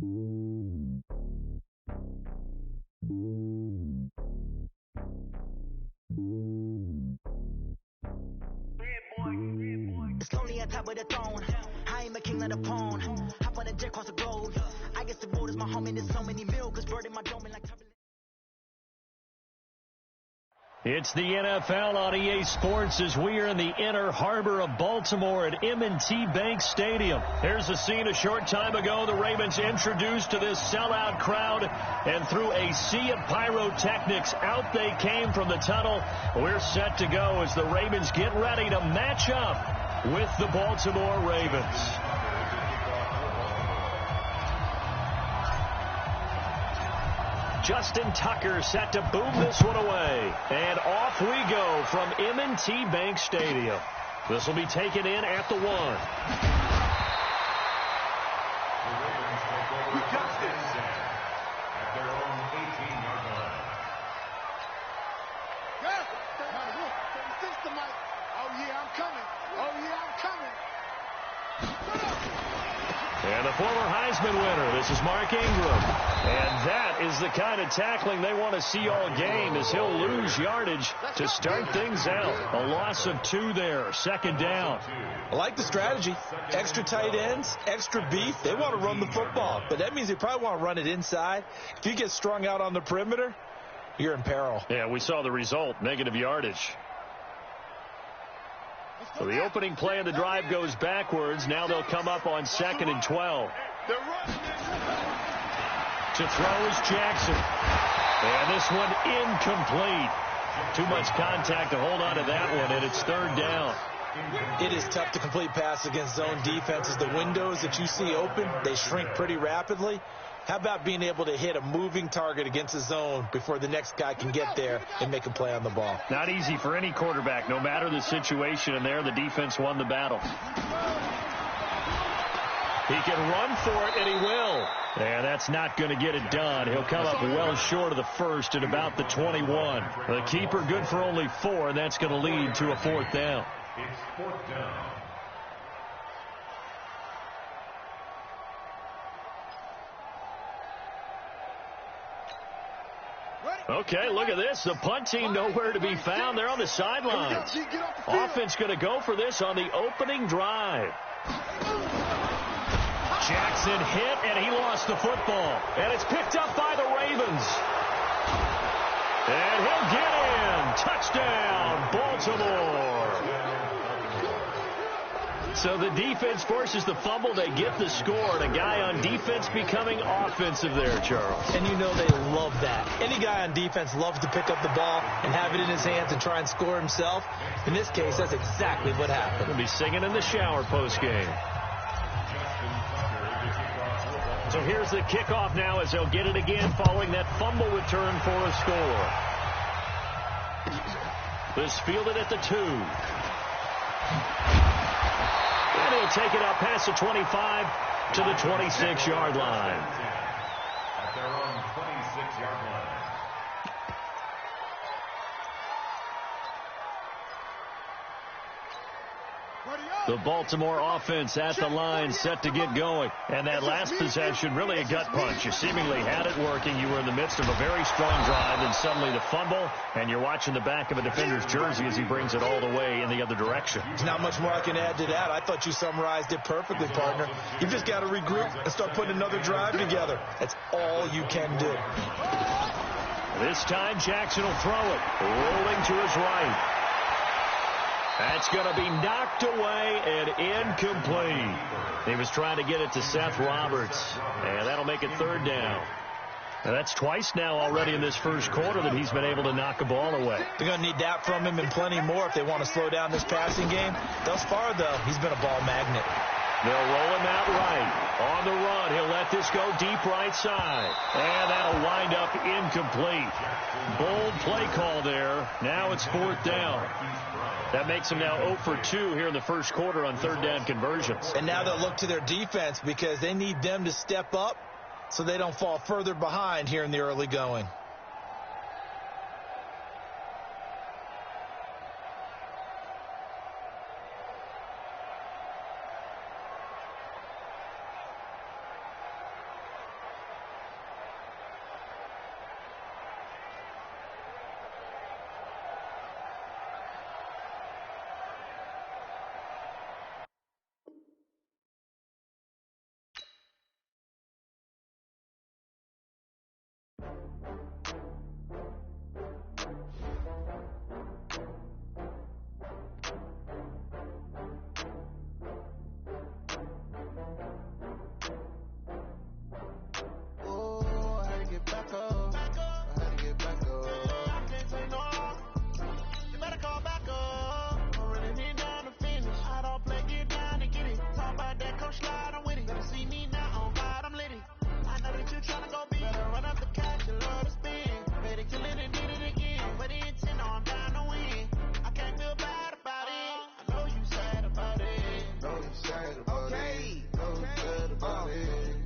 It's lonely on top of the throne. I am a king of the pawn. Hop on a jet across the globe. I guess the road is my home and there's so many milkers burning my dome like turbulence. It's the NFL on EA Sports as we are in the inner harbor of Baltimore at M&T Bank Stadium. Here's a scene a short time ago. The Ravens introduced to this sellout crowd, and through a sea of pyrotechnics, out they came from the tunnel. We're set to go as the Ravens get ready to match up with the Baltimore Ravens. Justin Tucker set to boom this one away. And off we go from M&T Bank Stadium. This will be taken in at the 1. We got this at their own 18-yard line. Yeah, the mic. Oh, yeah, I'm coming. Oh, yeah, I'm coming. And the former Heisman winner, this is Mark Ingram. And that is the kind of tackling they want to see all game, as he'll lose yardage to start things out. A loss of 2 there, second down. I like the strategy. Extra tight ends, extra beef. They want to run the football, but that means they probably want to run it inside. If you get strung out on the perimeter, you're in peril. Yeah, we saw the result, negative yardage. So the opening play of the drive goes backwards. Now they'll come up on 2nd and 12. To throw is Jackson. And this one incomplete. Too much contact to hold on to that one, and it's 3rd down. It is tough to complete pass against zone defenses. The windows that you see open, they shrink pretty rapidly. How about being able to hit a moving target against a zone before the next guy can get there and make a play on the ball? Not easy for any quarterback, no matter the situation, and there the defense won the battle. He can run for it, and he will. And that's not going to get it done. He'll come up well short of the first at about the 21. The keeper good for only 4, and that's going to lead to a 4th down. It's 4th down. Okay, look at this. The punt team nowhere to be found. They're on the sidelines. Offense going to go for this on the opening drive. Jackson hit, and he lost the football. And it's picked up by the Ravens. And he'll get in. Touchdown, Baltimore. So the defense forces the fumble. They get the score. And a guy on defense becoming offensive there, Charles. And you know they love that. Any guy on defense loves to pick up the ball and have it in his hands and try and score himself. In this case, that's exactly what happened. He'll be singing in the shower postgame. So here's the kickoff now as they'll get it again following that fumble return for a score. This fielded at the 2. And he'll take it up past the 25 to the 26-yard line. At their own 26-yard line. The Baltimore offense at the line, set to get going. And that last possession, really a gut punch. You seemingly had it working. You were in the midst of a very strong drive, and suddenly the fumble, and you're watching the back of a defender's jersey as he brings it all the way in the other direction. There's not much more I can add to that. I thought you summarized it perfectly, partner. You just got to regroup and start putting another drive together. That's all you can do. This time, Jackson will throw it, rolling to his right. That's going to be knocked away and incomplete. He was trying to get it to Seth Roberts, and that'll make it 3rd down. Now that's twice now already in this first quarter that he's been able to knock a ball away. They're going to need that from him and plenty more if they want to slow down this passing game. Thus far, though, he's been a ball magnet. They'll roll him out right. On the run, he'll let this go deep right side. And that'll wind up incomplete. Bold play call there. Now it's 4th down. That makes him now 0 for 2 here in the first quarter on 3rd down conversions. And now they'll look to their defense because they need them to step up so they don't fall further behind here in the early going.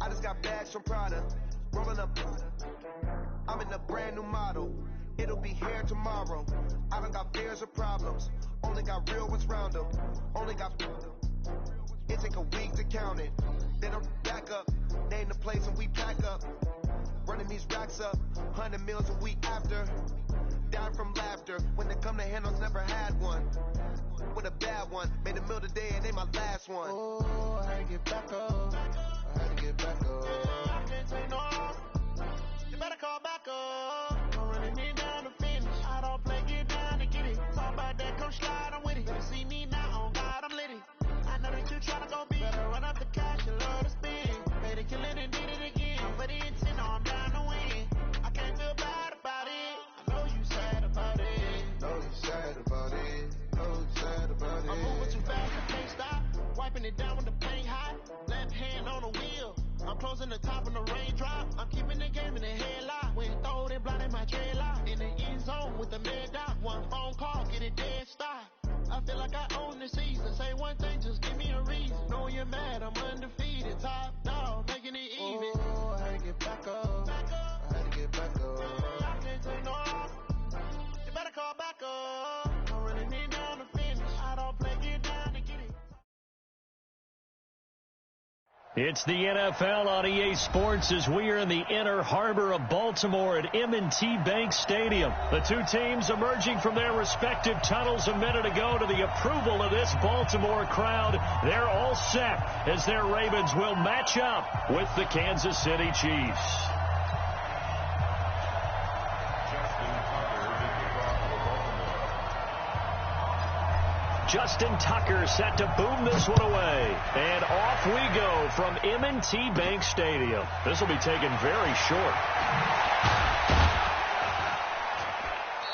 I just got bags from Prada, rolling up. I'm in a brand new model. It'll be here tomorrow. I don't got fears or problems. Only got real ones round them. Only got. It take a week to count it. Then I'm back up. Name the place and we pack up. Running these racks up. 100 meals a week after. Down from laughter. When they come to handles, never had one. With a bad one. Made a meal today and ain't my last one. Oh, I had to get back up. I had to get back up. I can't take no off. You better call back up. I'm running me down to finish. I don't play, get down to get it. Talk about that, come slide, I'm with it. Better see me now, on God, I'm lit it. I know that you tryna go big. Better run up the cash and love to spin. Made it, kill it, and did it again. But the intent, no, I'm down to win. I can't feel bad about it. I know you sad about it. Know you sad about it. Know you sad about it. I'm moving too fast, I can't stop. Wiping it down when the paint hot. Left hand on the wheel. I'm closing the top when the raindrop. I'm keeping the game in the headlock. When throw it, blinding my dreadlock. In the end zone with the mad dot. One phone call, get it dead stop. I feel like I own the season. Say one thing, just give me a reason. Know you're mad, I'm undefeated. Top dog, making it even. Oh, I had to get back up. I had to get back up. I can't take no off. You better call back up. I'm running me down to finish. I don't play, get down to get it. It's the NFL on EA Sports as we are in the inner harbor of Baltimore at M&T Bank Stadium. The two teams emerging from their respective tunnels a minute ago to the approval of this Baltimore crowd. They're all set as their Ravens will match up with the Kansas City Chiefs. Justin Tucker set to boom this one away. And off we go from M&T Bank Stadium. This will be taken very short.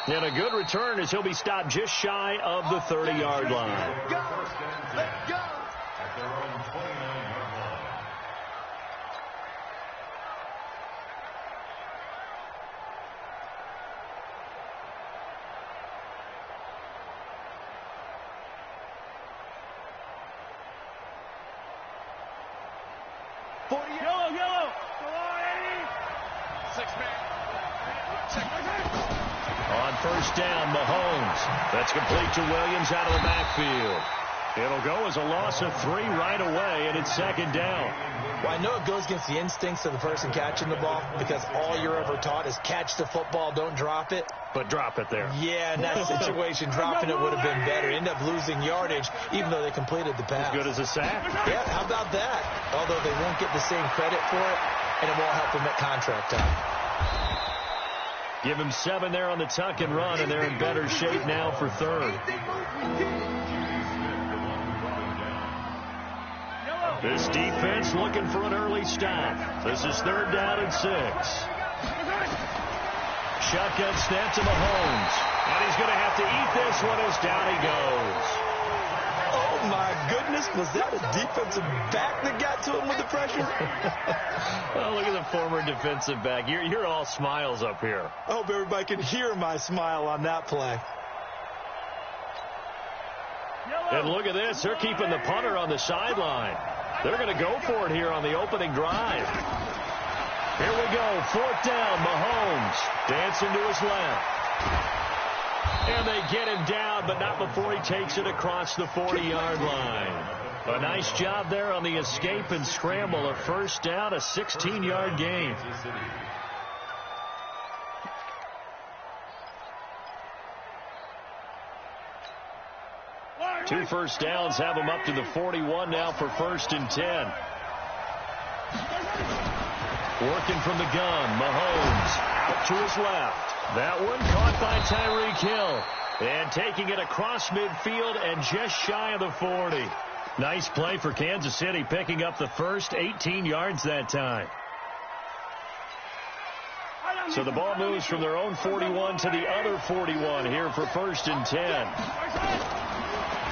And a good return as he'll be stopped just shy of the 30-yard line. Let's go. At their own 29-yard line. Yellow. On first down, Mahomes. That's complete to Williams out of the backfield. It'll go as a loss of 3 right away, and it's second down. Well, I know it goes against the instincts of the person catching the ball because all you're ever taught is catch the football, don't drop it. But drop it there. Yeah, in that situation, dropping it would have been better. End up losing yardage, even though they completed the pass. As good as a sack. Yeah, how about that? Although they won't get the same credit for it, and it won't help them at contract time. Give him 7 there on the tuck and run, and they're in better shape now for third. This defense looking for an early stop. This is third down and 6. Shotgun snap to Mahomes. And he's going to have to eat this one as down he goes. Oh, my goodness. Was that a defensive back that got to him with the pressure? Oh, look at the former defensive back. You're all smiles up here. I hope everybody can hear my smile on that play. And look at this. They're keeping the punter on the sideline. They're going to go for it here on the opening drive. Here we go. Fourth down. Mahomes dancing to his left. And they get him down, but not before he takes it across the 40-yard line. A nice job there on the escape and scramble. A first down, a 16-yard gain. 2 first downs have him up to the 41 now for 1st and 10. Working from the gun, Mahomes out to his left. That one caught by Tyreek Hill. And taking it across midfield and just shy of the 40. Nice play for Kansas City, picking up the first 18 yards that time. So the ball moves from their own 41 to the other 41 here for 1st and 10.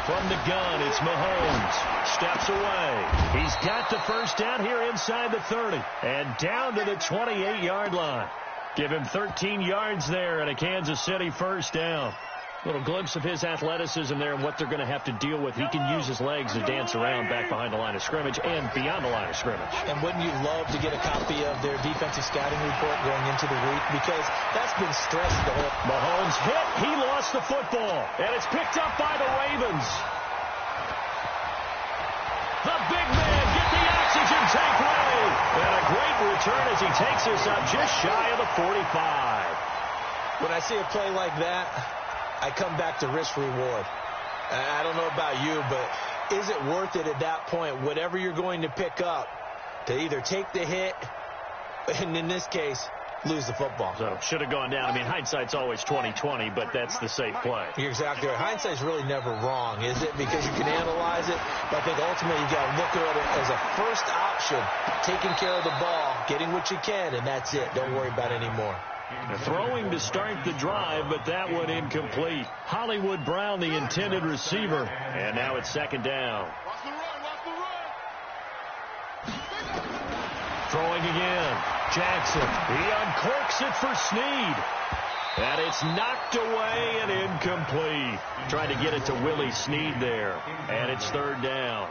From the gun, it's Mahomes. Steps away. He's got the first down here inside the 30. And down to the 28-yard line. Give him 13 yards there and a Kansas City first down. Little glimpse of his athleticism there and what they're going to have to deal with. He can use his legs to dance around back behind the line of scrimmage and beyond the line of scrimmage. And wouldn't you love to get a copy of their defensive scouting report going into the week? Because that's been stressed the whole... Mahomes hit. He lost the football. And it's picked up by the Ravens. The big man get the oxygen tank ready. And a great return as he takes us up just shy of the 45. When I see a play like that, I come back to risk-reward. I don't know about you, but is it worth it at that point, whatever you're going to pick up, to either take the hit, and in this case, lose the football? So should have gone down. I mean, hindsight's always 20/20, but that's the safe play. You're exactly right. Hindsight's really never wrong, is it? Because you can analyze it, but I think ultimately you got to look at it as a first option, taking care of the ball, getting what you can, and that's it. Don't worry about it anymore. Throwing to start the drive, but that one incomplete. Hollywood Brown, the intended receiver, and now it's second down. Watch the run, watch the run. Throwing again. Jackson. He uncorks it for Snead. And it's knocked away and incomplete. Trying to get it to Willie Snead there. And it's third down.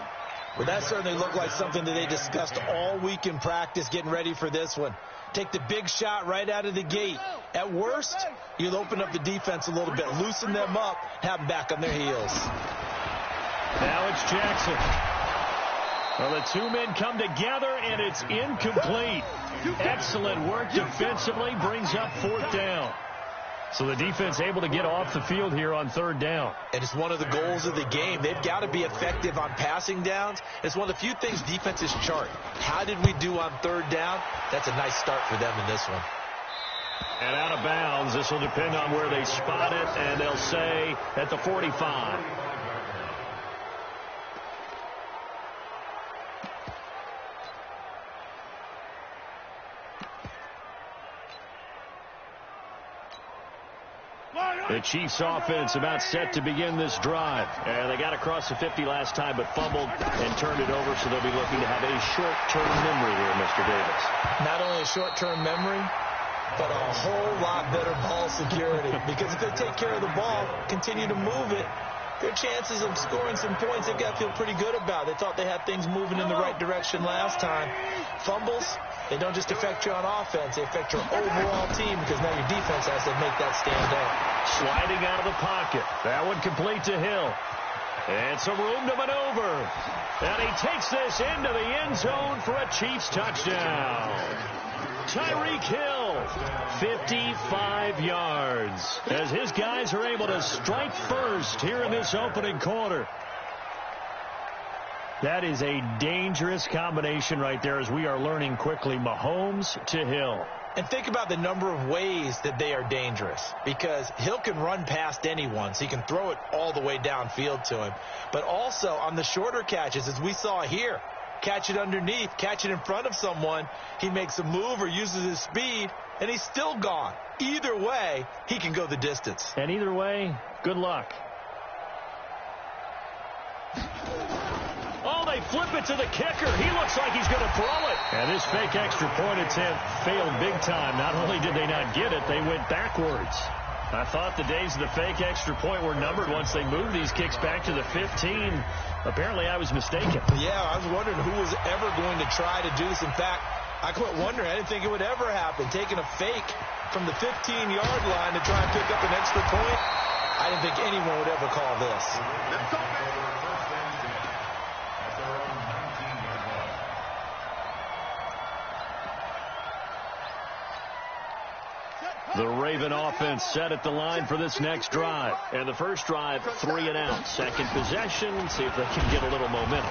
Well, that certainly looked like something that they discussed all week in practice getting ready for this one. Take the big shot right out of the gate. At worst, you'll open up the defense a little bit, loosen them up, have them back on their heels. Now it's Jackson. Well, the two men come together, and it's incomplete. Excellent work defensively, brings up fourth down. So the defense able to get off the field here on third down. And it's one of the goals of the game. They've got to be effective on passing downs. It's one of the few things defenses chart. How did we do on third down? That's a nice start for them in this one. And out of bounds. This will depend on where they spot it, and they'll say at the 45. The Chiefs offense about set to begin this drive. And they got across the 50 last time, but fumbled and turned it over, so they'll be looking to have a short-term memory here, Mr. Davis. Not only a short-term memory, but a whole lot better ball security. Because if they take care of the ball, continue to move it, their chances of scoring some points, they've got to feel pretty good about. They thought they had things moving in the right direction last time. Fumbles, they don't just affect you on offense. They affect your overall team because now your defense has to make that stand up. Sliding out of the pocket. That one complete to Hill. And some room to maneuver. And he takes this into the end zone for a Chiefs touchdown. Tyreek Hill, 55 yards, as his guys are able to strike first here in this opening quarter. That is a dangerous combination right there, as we are learning quickly. Mahomes to Hill. And think about the number of ways that they are dangerous, because Hill can run past anyone, so he can throw it all the way downfield to him. But also on the shorter catches, as we saw here, catch it underneath, catch it in front of someone, he makes a move or uses his speed, and he's still gone. Either way, he can go the distance. And either way, good luck. Oh, they flip it to the kicker. He looks like he's going to throw it. And this fake extra point attempt failed big time. Not only did they not get it, they went backwards. I thought the days of the fake extra point were numbered once they moved these kicks back to the 15. Apparently, I was mistaken. Yeah, I was wondering who was ever going to try to do this. In fact, I quit wondering. I didn't think it would ever happen. Taking a fake from the 15-yard line to try and pick up an extra point, I didn't think anyone would ever call this. The Raven offense set at the line for this next drive. And the first drive, 3 and out. Second possession, see if they can get a little momentum.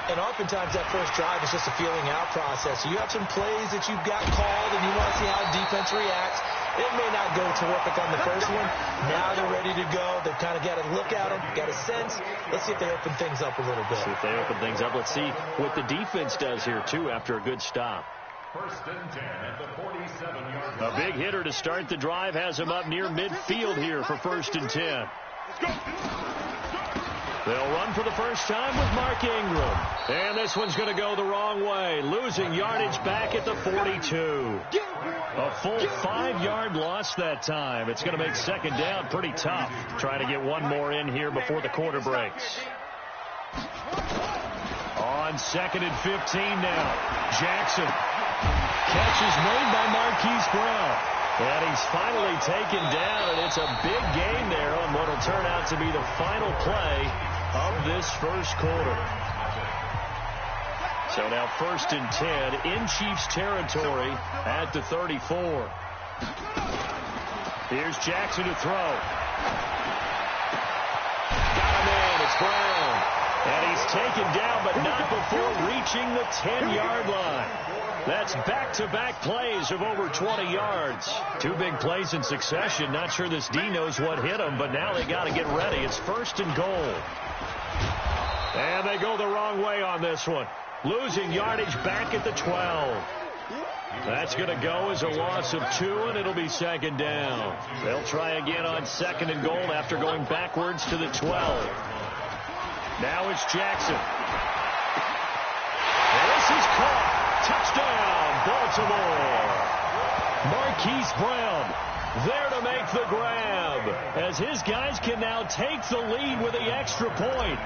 And oftentimes that first drive is just a feeling out process. So you have some plays that you've got called and you want to see how defense reacts. It may not go terrific on the first one. Now they're ready to go. They've kind of got to look at them, got a sense. Let's see if they open things up a little bit. See if they open things up. Let's see what the defense does here, too, after a good stop. First and 10 at the 47-yard line. A big hitter to start the drive has him up near midfield here for first and 10. They'll run for the first time with Mark Ingram. And this one's going to go the wrong way, losing yardage back at the 42. A full 5-yard loss that time. It's going to make second down pretty tough. Trying to get one more in here before the quarter breaks. On 2nd and 15 now. Jackson. Catch is made by Marquise Brown. And he's finally taken down, and it's a big gain there on what will turn out to be the final play of this first quarter. So now 1st and 10 in Chiefs territory at the 34. Here's Jackson to throw. Got him in. It's Brown. And he's taken down, but not before reaching the 10-yard line. That's back-to-back plays of over 20 yards. 2 big plays in succession. Not sure this D knows what hit him, but now they got to get ready. It's 1st and goal. And they go the wrong way on this one. Losing yardage back at the 12. That's going to go as a loss of 2, and it'll be second down. They'll try again on 2nd and goal after going backwards to the 12. Now it's Jackson. And this is caught. Touchdown, Baltimore. Marquise Brown there to make the grab as his guys can now take the lead with the extra point.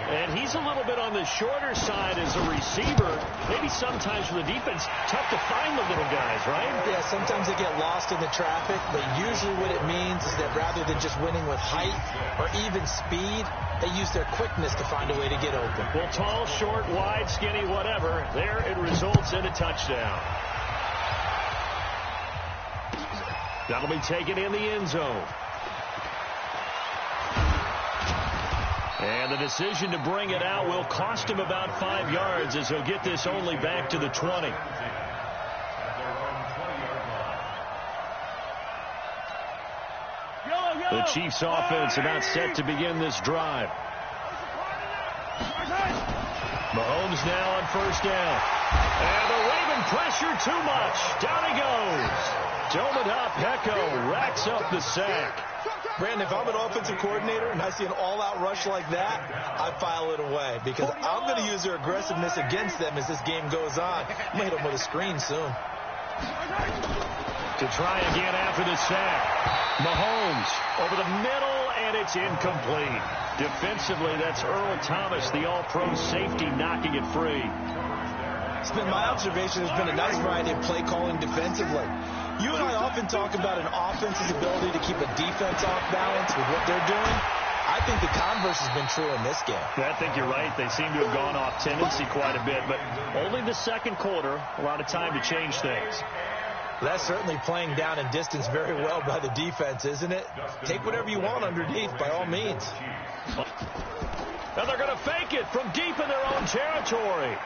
And he's a little bit on the shorter side as a receiver. Maybe sometimes for the defense, tough to find the little guys, right? Yeah, sometimes they get lost in the traffic, but usually what it means is that rather than just winning with height or even speed, they use their quickness to find a way to get open. Well, tall, short, wide, skinny, whatever, there it results in a touchdown. That'll be taken in the end zone. And the decision to bring it out will cost him about 5 yards as he'll get this only back to the 20. The Chiefs offense about set to begin this drive. Mahomes now on 1st down. And the Raven pressure too much. Down he goes. Dome it up. Hecko racks up the sack. Brandon, if I'm an offensive coordinator and I see an all-out rush like that, I file it away because I'm going to use their aggressiveness against them as this game goes on. I'm going to hit them with a screen soon. To try again after the sack. Mahomes over the middle, and it's incomplete. Defensively, that's Earl Thomas, the all-pro safety, knocking it free. It's been my observation. There's been a nice variety of play calling defensively. You and I often talk about an offense's ability to keep a defense off balance with what they're doing. I think the converse has been true in this game. I think you're right. They seem to have gone off tendency quite a bit, but only the second quarter, a lot of time to change things. That's certainly playing down in distance very well by the defense, isn't it? Take whatever you want underneath, by all means. And they're going to fake it from deep in their own territory.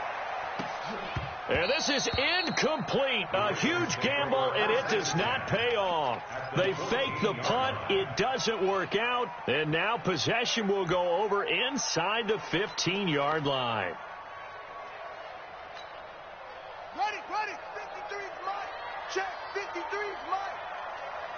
And this is incomplete. A huge gamble, and it does not pay off. They fake the punt. It doesn't work out. And now possession will go over inside the 15-yard line. Ready. 53's mine. Check. 53's mine.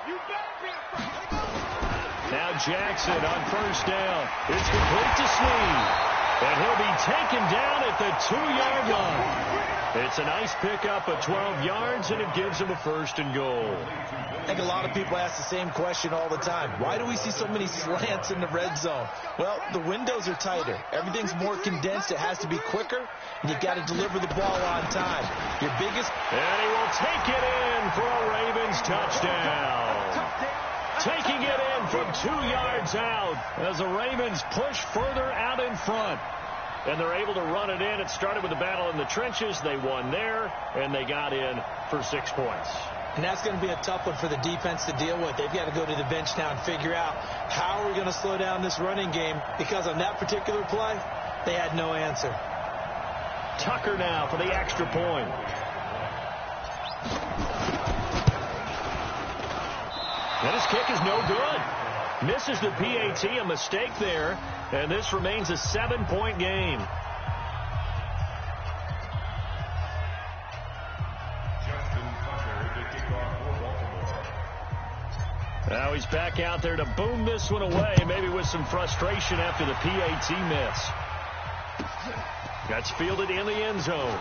You better be in front. Now Jackson on 1st down. It's complete to Snead. And he'll be taken down at the 2-yard line. It's a nice pickup of 12 yards, and it gives him a 1st and goal. I think a lot of people ask the same question all the time. Why do we see so many slants in the red zone? Well, the windows are tighter. Everything's more condensed. It has to be quicker, and you've got to deliver the ball on time. Your biggest... And he will take it in for a Ravens touchdown. Taking it in from 2 yards out as the Ravens push further out in front. And they're able to run it in. It started with a battle in the trenches. They won there, and they got in for 6 points. And that's going to be a tough one for the defense to deal with. They've got to go to the bench now and figure out how are we going to slow down this running game, because on that particular play, they had no answer. Tucker now for the extra point. And his kick is no good. Misses the PAT, a mistake there, and this remains a 7-point game. Now he's back out there to boom this one away, maybe with some frustration after the PAT miss. That's fielded in the end zone.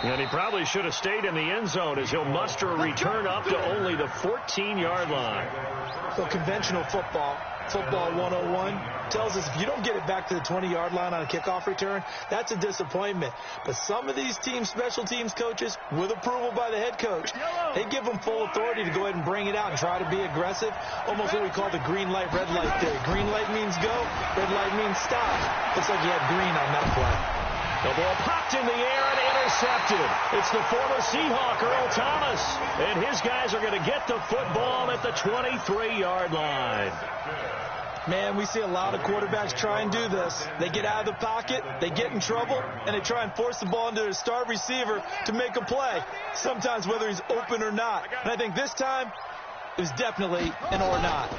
And he probably should have stayed in the end zone as he'll muster a return up to only the 14-yard line. So conventional football 101, tells us if you don't get it back to the 20-yard line on a kickoff return, that's a disappointment. But some of these teams, special teams coaches, with approval by the head coach, they give them full authority to go ahead and bring it out and try to be aggressive, almost what we call the green light, red light theory. Green light means go, red light means stop. Looks like you had green on that play. The ball popped in the air and intercepted. It's the former Seahawk, Earl Thomas. And his guys are going to get the football at the 23-yard line. Man, we see a lot of quarterbacks try and do this. They get out of the pocket, they get in trouble, and they try and force the ball into their star receiver to make a play, sometimes whether he's open or not. And I think this time, it was definitely an or not.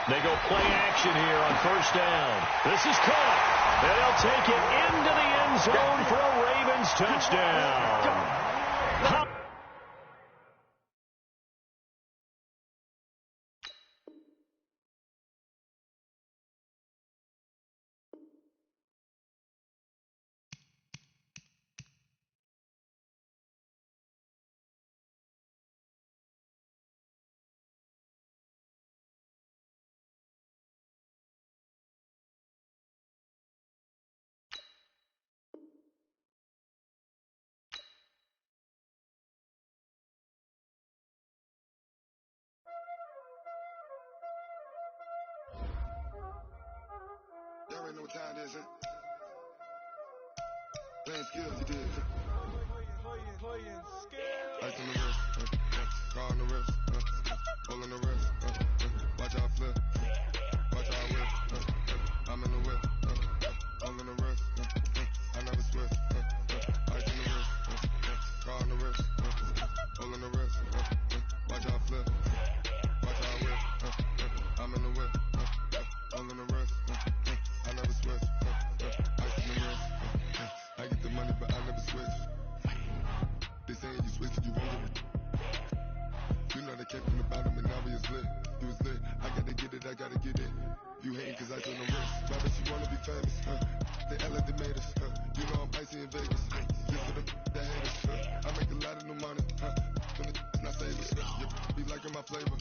They go play action here on first down. This is caught. And they'll take it into the end zone for a Ravens touchdown. Y'all already know what time it is, huh? Playing skills, you did. Ice on the wrist, car on the wrist, pull on the wrist, watch out flip, watch out whip, I'm in the whip, all in the wrist, I never switch, ice on the wrist, car on the wrist, pull on the wrist, watch out flip, watch out whip, I'm in the whip, all in the wrist, I never switch, ice in the wrist, I get the money but I never switch. They saying you switch, you won't get it. You know they came from the bottom and now we is lit. You was lit, I gotta get it, I gotta get it. You hating cause I turn the wrist. Why bet you wanna be famous, They act like they made us, You know I'm icy in Vegas, Just for the that haters, I make a lot of new money, When it's not savers, You be liking my flavor,